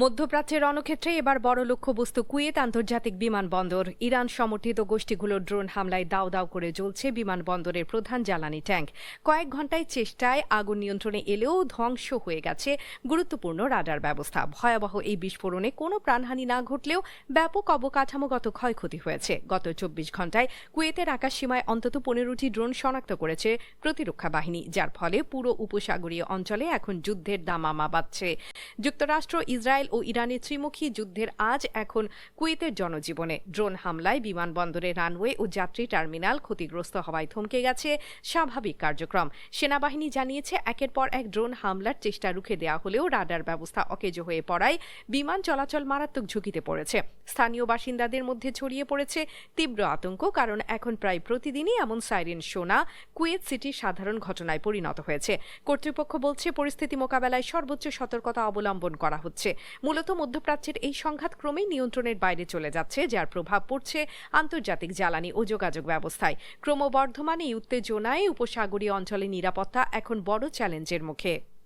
মধ্যপ্রাচ্যের রণক্ষেত্রে এবার বড় লক্ষ্যবস্তু কুয়েত আন্তর্জাতিক বিমানবন্দর। ইরান সমর্থিত গোষ্ঠীগুলোর ড্রোন হামলায় দাউ দাউ করে জ্বলছে বিমানবন্দরের প্রধান জ্বালানি ট্যাঙ্ক। কয়েক ঘণ্টায় চেষ্টায় আগুন নিয়ন্ত্রণে এলেও ধ্বংস হয়ে গেছে গুরুত্বপূর্ণ রাডার ব্যবস্থা। ভয়াবহ এই বিস্ফোরণে কোনো প্রাণহানি না ঘটলেও ব্যাপক অবকাঠামোগত ক্ষয়ক্ষতি হয়েছে। গত ২৪ ঘণ্টায় কুয়েতের আকাশসীমায় অন্তত ১৫টি ড্রোন শনাক্ত করেছে প্রতিরক্ষা বাহিনী, যার ফলে পুরো উপসাগরীয় অঞ্চলে এখন যুদ্ধের দামামা বাজছে। যুক্তরাষ্ট্র, ইসরায়েল ও ইরানের ত্রিমুখী যুদ্ধের আজ এখন কুয়েতের জনজীবনে। ড্রোন হামলায় বিমানবন্দরের রানওয়ে ও যাত্রী টার্মিনাল ক্ষতিগ্রস্ত হওয়ায় থমকে গেছে স্বাভাবিক কার্যক্রম। সেনাবাহিনী জানিয়েছে, একের পর এক ড্রোন হামলার চেষ্টা রুখে দেওয়া হলেও রাডার ব্যবস্থা অকেজো হয়ে পড়ায় বিমান চলাচল মারাত্মক ঝুঁকিতে পড়েছে। স্থানীয় বাসিন্দাদের মধ্যে ছড়িয়ে পড়েছে তীব্র আতঙ্ক, কারণ এখন প্রায় প্রতিদিনই এমন সাইরেন শোনা কুয়েত সিটির সাধারণ ঘটনায় পরিণত হয়েছে। কর্তৃপক্ষ বলছে, পরিস্থিতি মোকাবেলায় সর্বোচ্চ সতর্কতা অবলম্বন করা হচ্ছে। মূলত মধ্যপ্রাচ্যের এই সংঘাত ক্রমেই নিয়ন্ত্রণের বাইরে চলে যাচ্ছে, যার প্রভাব পড়ছে আন্তর্জাতিক জ্বালানি ও যোগাযোগ ব্যবস্থায়। ক্রমবর্ধমান এই উত্তেজনায় উপসাগরীয় অঞ্চলের নিরাপত্তা এখন বড় চ্যালেঞ্জের মুখে।